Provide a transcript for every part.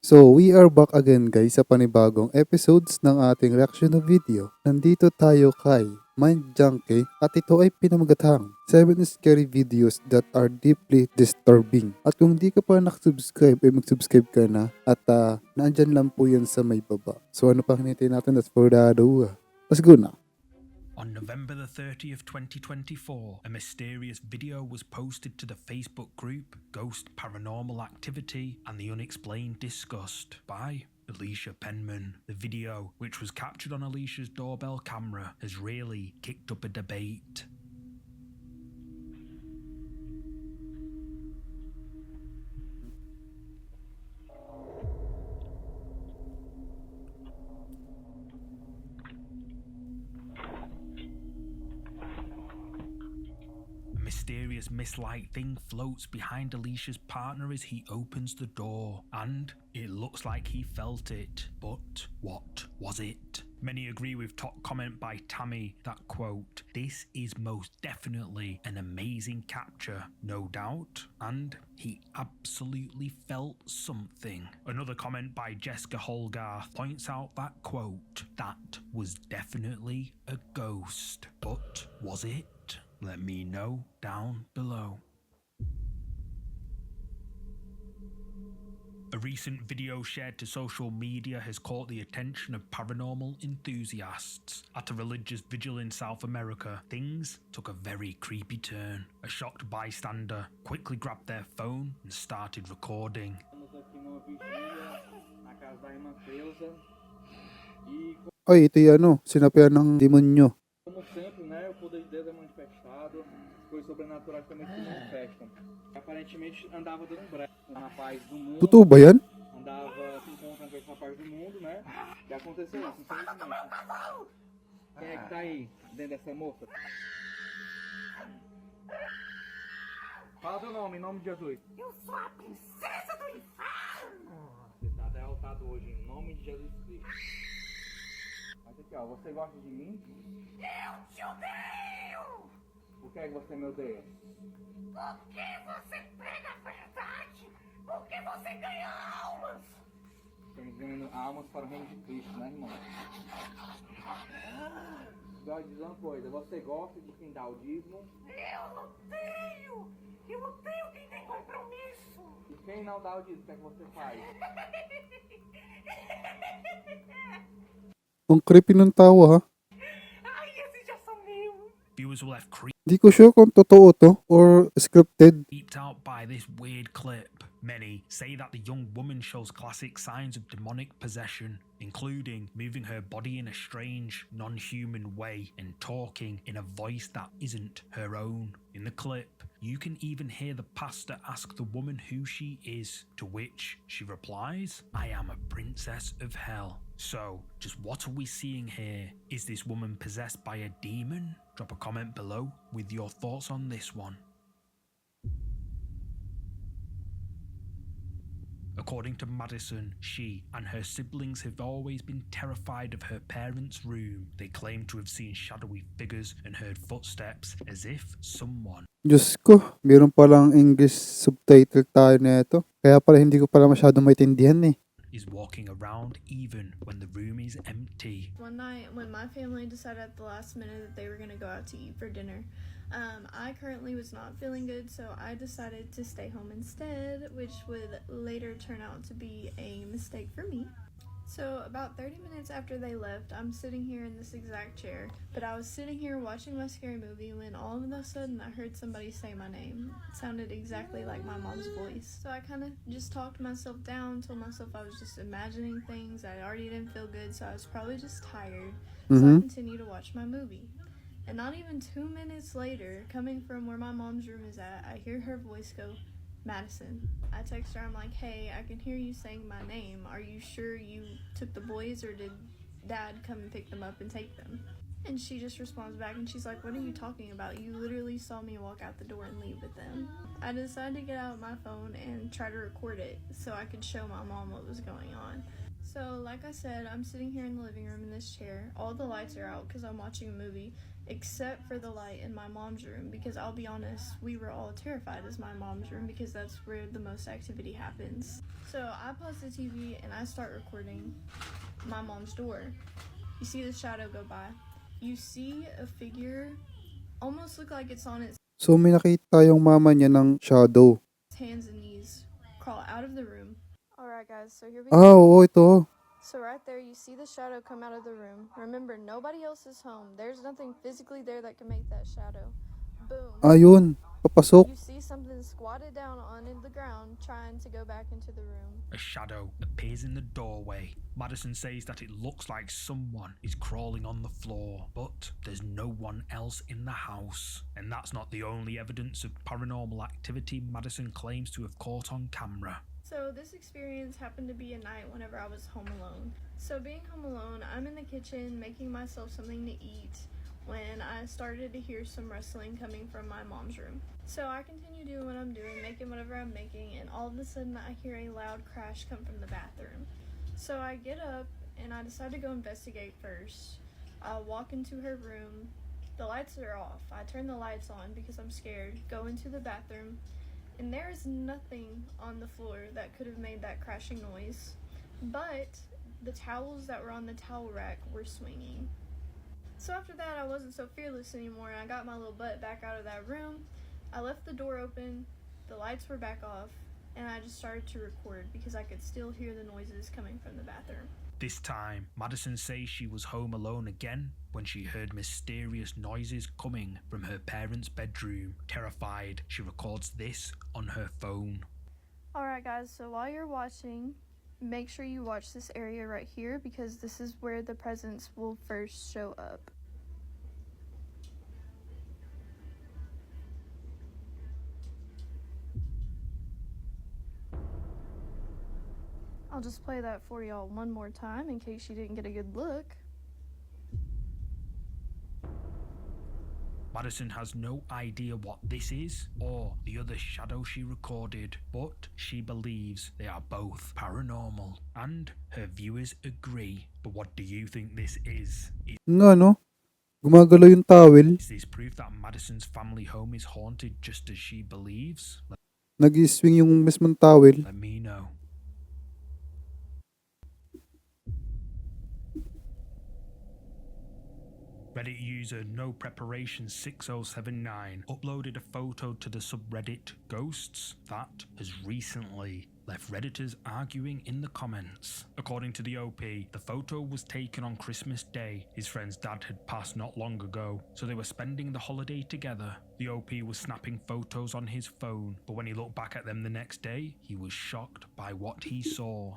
So, we are back again guys sa panibagong episodes ng ating reaction na video. Nandito tayo kay Mind Junkie at ito ay pinamagathang 7 scary videos that are deeply disturbing. At kung di ka pa nakasubscribe, ay mag-subscribe ka na at naandyan lang po yan sa may baba. So ano pa hinintay natin? That's for the let's go na. On November the 30th, 2024, a mysterious video was posted to the Facebook group Ghost Paranormal Activity and the Unexplained Disgust by 𝗙𝗢𝗟𝗪𝗪. The video, which was captured on Alicia's doorbell camera, has really kicked up a debate. Mysterious mist-like thing floats behind Alicia's partner as he opens the door, and it looks like he felt it. But what was it? Many agree with top comment by Tammy that, quote, "This is most definitely an amazing capture, no doubt, and he absolutely felt something." Another comment by Jessica 𝗙𝗢𝗟𝗟𝗪𝗪 points out that, quote, "That was definitely a ghost, but was it? Let me know down below." A recent video shared to social media has caught the attention of paranormal enthusiasts. At a religious vigil in South America, things took a very creepy turn. A shocked bystander quickly grabbed their phone and started recording. Ay, ito yung sinapian ng demonyo. Como sempre, né, o poder de Deus é manifestado, coisas sobrenaturais também se manifestam. Aparentemente andava dando brecha com um rapaz do mundo. Totoo ba yan? Andava se encontrando com esse rapaz do mundo, né? E aconteceu isso, infelizmente. Quem é que tá aí, dentro dessa moça? Fala seu nome, em nome de Jesus. Eu sou a princesa do inferno! Você tá derrotado hoje, em nome de Jesus Cristo. Mas aqui, ó, você gosta de mim? Eu te odeio! Por que você me odeia? Porque você prega a verdade! Porque você ganha almas! Estamos ganhando almas para o reino de Cristo, né, irmão? Deixa eu dizer uma coisa, você gosta de quem dá o dízimo? Eu odeio! Eu odeio quem tem compromisso! E quem não dá o dízimo, o que é que você faz? Ang creepy ng tawa ha. Ai, esses já são meus! Viewers were left Di ko sure kung totoo to or scripted. creeped out by this weird clip. Many say that the young woman shows classic signs of demonic possession, including moving her body in a strange, non-human way and talking in a voice that isn't her own. In the clip, you can even hear the pastor ask the woman who she is, to which she replies, "I am a princess of hell." So, just what are we seeing here? Is this woman possessed by a demon? Drop a comment below with your thoughts on this one. According to Madison, she and her siblings have always been terrified of her parents' room. They claim to have seen shadowy figures and heard footsteps as if someone Diyos ko, meron palang English subtitle tayo na ito. Kaya pala hindi ko pala masyadong maintindihan eh. is walking around even when the room is empty. One night when my family decided at the last minute that they were going to go out to eat for dinner, I currently was not feeling good, so I decided to stay home instead, which would later turn out to be a mistake for me. So about 30 minutes after they left, I'm sitting here in this exact chair, but I was sitting here watching my scary movie when all of a sudden I heard somebody say my name. It sounded exactly like my mom's voice. So I kind of just talked myself down, told myself I was just imagining things. I already didn't feel good, so I was probably just tired. So I continued to watch my movie. And not even 2 minutes later, coming from where my mom's room is at, I hear her voice go, "Madison." I text her, I'm like, "Hey, I can hear you saying my name. Are you sure you took the boys or did Dad come and pick them up and take them?" And she just responds back and she's like, "What are you talking about? You literally saw me walk out the door and leave with them." I decided to get out my phone and try to record it so I could show my mom what was going on. So like I said, I'm sitting here in the living room in this chair. All the lights are out because I'm watching a movie. except for the light in my mom's room, because I'll be honest, we were all terrified as my mom's room because that's where the most activity happens. So I pause the TV and I start recording my mom's door. You see the shadow go by. You see a figure almost look like it's on its So may nakita yung mama niya ng shadow. hands and knees crawl out of the room. Alright guys, so here we Ah, go. oo, ito. So right there you see the shadow come out of the room. Remember, nobody else is home. There's nothing physically there that can make that shadow. Boom. Ayun, papasok. You see something squatted down on the ground trying to go back into the room. A shadow appears in the doorway. Madison says that it looks like someone is crawling on the floor, but there's no one else in the house. And that's not the only evidence of paranormal activity Madison claims to have caught on camera. So this experience happened to be a night whenever I was home alone. So being home alone, I'm in the kitchen making myself something to eat when I started to hear some rustling coming from my mom's room. So I continue doing what I'm doing, making whatever I'm making, and all of a sudden I hear a loud crash come from the bathroom. So I get up and I decide to go investigate first. I walk into her room. The lights are off. I turn the lights on because I'm scared. Go into the bathroom. And there is nothing on the floor that could have made that crashing noise, but the towels that were on the towel rack were swinging. So after that, I wasn't so fearless anymore, and I got my little butt back out of that room. I left the door open, the lights were back off, and I just started to record because I could still hear the noises coming from the bathroom. This time, Madison says she was home alone again when she heard mysterious noises coming from her parents' bedroom. Terrified, she records this on her phone. Alright guys, so while you're watching, make sure you watch this area right here because this is where the presence will first show up. I'll just play that for y'all one more time in case you didn't get a good look. Madison has no idea what this is or the other shadow she recorded, but she believes they are both paranormal, and her viewers agree. But what do you think this is? Nga no? Gumagalaw yung towel. Is this proof that Madison's family home is haunted just as she believes? Nag-swing yung mismong towel. Let me know. Reddit user No Preparation 6079 uploaded a photo to the subreddit Ghosts that has recently left Redditors arguing in the comments. According to the OP, the photo was taken on Christmas Day. His friend's dad had passed not long ago, so they were spending the holiday together. The OP was snapping photos on his phone, but when he looked back at them the next day, he was shocked by what he saw.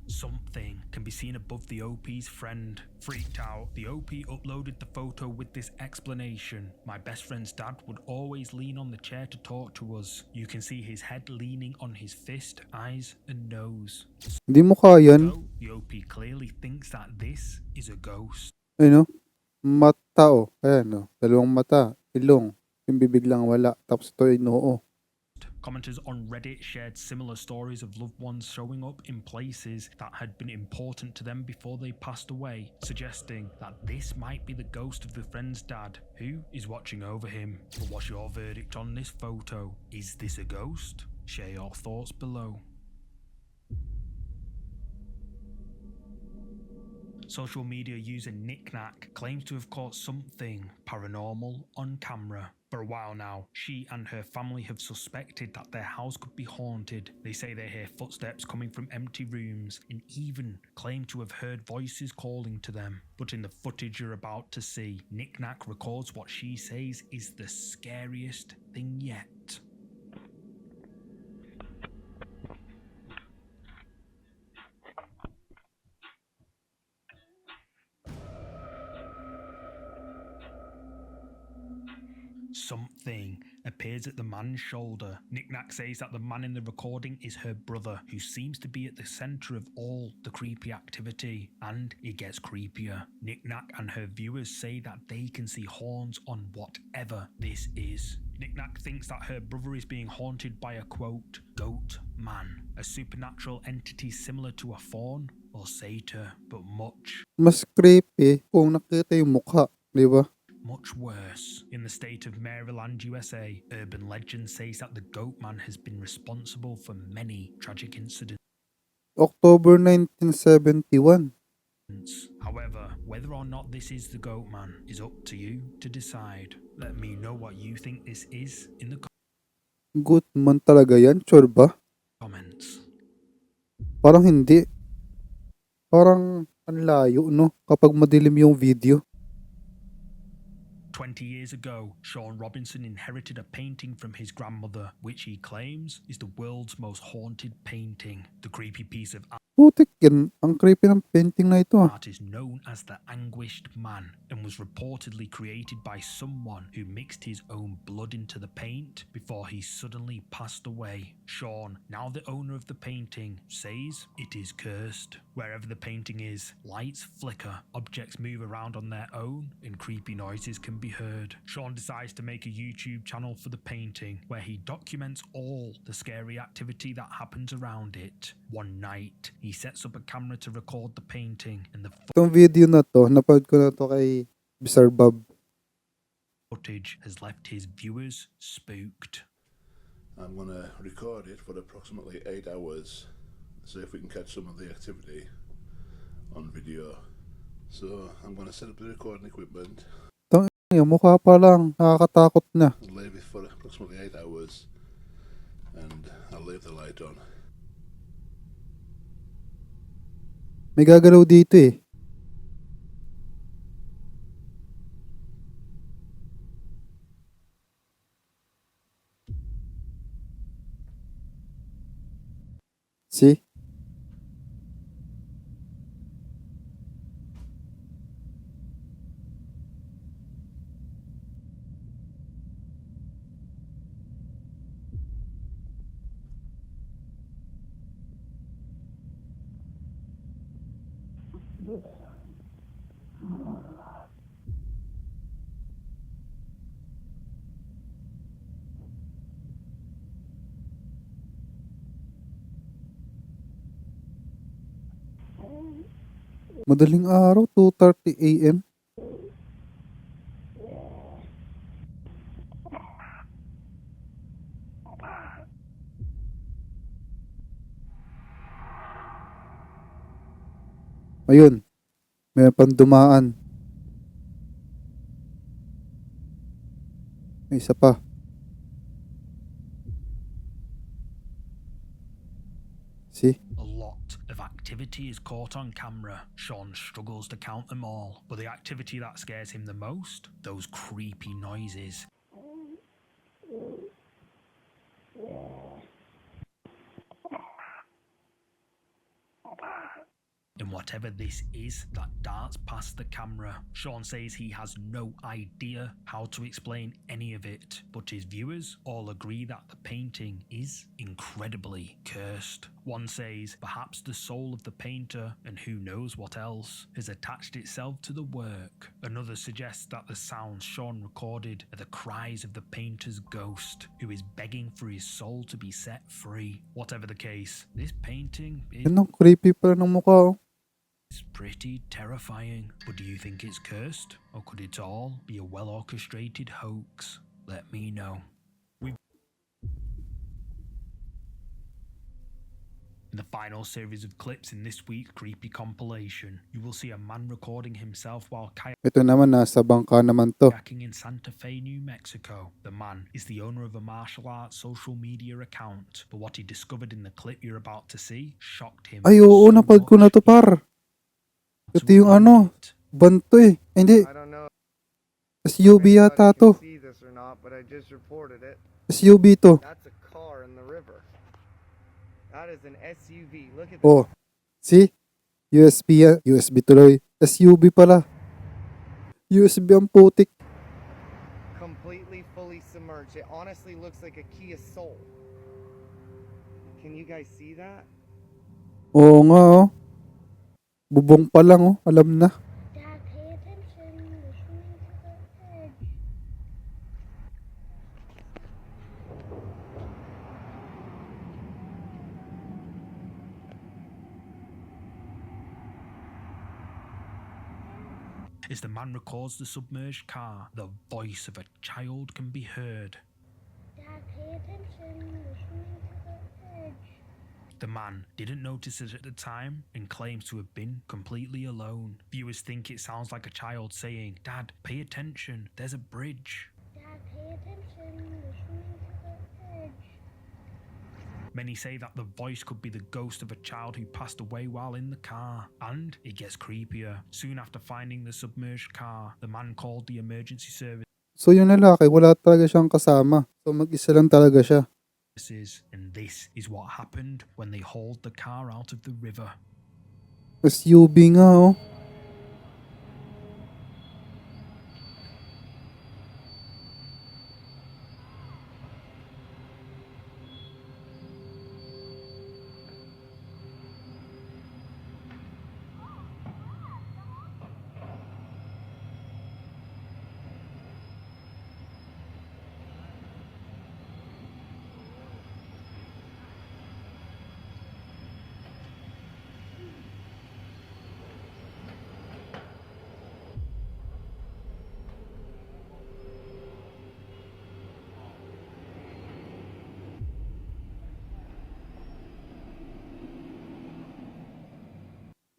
Something can be seen above the OP's friend. Freaked out, the OP uploaded the photo with this explanation. My best friend's dad would always lean on the chair to talk to us. You can see his head leaning on his fist, eyes and nose. Hindi mo kayan. So, the OP clearly thinks that this is a ghost. Ayun o. Mata o. Ayan o. Dalawang mata. Ilong. Yung bibig lang wala. Tapos ito ay noo. Commenters on Reddit shared similar stories of loved ones showing up in places that had been important to them before they passed away, suggesting that this might be the ghost of the friend's dad who is watching over him. But what's your verdict on this photo? Is this a ghost? Share your thoughts below. Social media user 𝗙𝗙𝗟𝗟𝗢𝗪 claims to have caught something paranormal on camera. For a while now, she and her family have suspected that their house could be haunted. They say they hear footsteps coming from empty rooms and even claim to have heard voices calling to them. But in the footage you're about to see, 𝗙𝗙𝗟𝗟𝗪𝗪 records what she says is the scariest thing yet. Something appears at the man's shoulder. 𝗙𝗙𝗟𝗟𝗪𝗪 says that the man in the recording is her brother, who seems to be at the center of all the creepy activity. And it gets creepier. 𝗙𝗙𝗟𝗟𝗪𝗪 and her viewers say that they can see horns on whatever this is. 𝗙𝗙𝗟𝗟𝗪𝗪 thinks that her brother is being haunted by a quote, Goatman, a supernatural entity similar to a faun or satyr, but much, Mas creepy kung nakita yung mukha, di ba? much worse. In the state of Maryland, USA, urban legend says that the Goatman has been responsible for many tragic incidents. October 1971. However, whether or not this is the Goatman is up to you to decide. Let me know what you think this is in the Goatman talaga yan? Sure ba? comments. Parang hindi. Parang ang layo, no? Kapag madilim yung video. 20 years ago, Sean Robinson inherited a painting from his grandmother, which he claims is the world's most haunted painting. The creepy piece of Putik yan. Ang creepy ng painting na ito ah. art is known as the Anguished Man and was reportedly created by someone who mixed his own blood into the paint before he suddenly passed away. Sean, now the owner of the painting, says it is cursed. Wherever the painting is, lights flicker, objects move around on their own, and creepy noises can be heard. Sean decides to make a YouTube channel for the painting where he documents all the scary activity that happens around it. One night, he sets up a camera to record the painting, and the Itong video na to, napanood ko na to kay Sir Bob. footage has left his viewers spooked. I'm going to record it for approximately 8 hours, see if we can catch some of the activity on video. So I'm going to set up the recording equipment Yung mukha pa lang, nakakatakot na. and leave it for approximately 8 hours, and I'll leave the light on. May gagalaw dito eh. See? Madaling araw, 2:30 AM. Ayun, may pang dumaan. May isa pa. See? A lot of activity is caught on camera. Sean struggles to count them all, but the activity that scares him the most, those creepy noises. And whatever this is that darts past the camera, Sean says he has no idea how to explain any of it, but his viewers all agree that the painting is incredibly cursed. One says perhaps the soul of the painter, and who knows what else, has attached itself to the work. Another suggests that the sounds Sean recorded are the cries of the painter's ghost, who is begging for his soul to be set free. Whatever the case, this painting is Yan ang creepy pala ng mukha oh. pretty terrifying. But do you think it's cursed? Or could it all be a well-orchestrated hoax? Let me know. In the final series of clips in this week's creepy compilation, you will see a man recording himself while Ito naman, nasa bangka naman to. kayaking in Santa Fe, New Mexico. The man is the owner of a martial arts social media account, but what he discovered in the clip you're about to see shocked him. Ay oo, so napad ko na much to par. he Ito yung had to ano, upload it. banto eh. Ay, hindi, I don't know SUV if yata anybody to. can see this or not, but I just reported it. SUV to. That's a car in the river. That is an SUV. Look at this. Oh, see? USB yan. USB tuloy. SUV pala. USB ang putik. Completely fully submerged. It honestly looks like a Kia Soul. Can you guys see that? Oo nga oh. Bubong pa lang oh, alam na. Dad, pay attention. We're swimming to the edge. As the man records the submerged car, the voice of a child can be heard. Dad, pay attention. We're swimming to the edge. The man didn't notice it at the time and claims to have been completely alone. Viewers think it sounds like a child saying, "Dad, pay attention, there's a bridge." Dad, pay attention. We're swimming to the edge. Many say that the voice could be the ghost of a child who passed away while in the car. And it gets creepier. Soon after finding the submerged car, the man called the emergency services, So yung lalaki, wala talaga siyang kasama. So mag-isa lang talaga siya. and this is what happened when they hauled the car out of the river. SUV nga oh.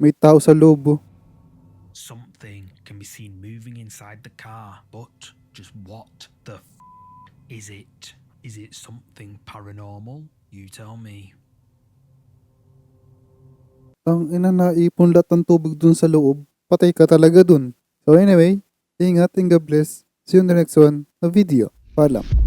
May tao sa loob oh. Something can be seen moving inside the car, but just what the is it? Is it something paranormal? You tell me. Ang ina, naipon lahat ng tubig dun sa loob. Patay ka talaga dun. So anyway, ingat and God bless. See you in the next one na video. Paalam.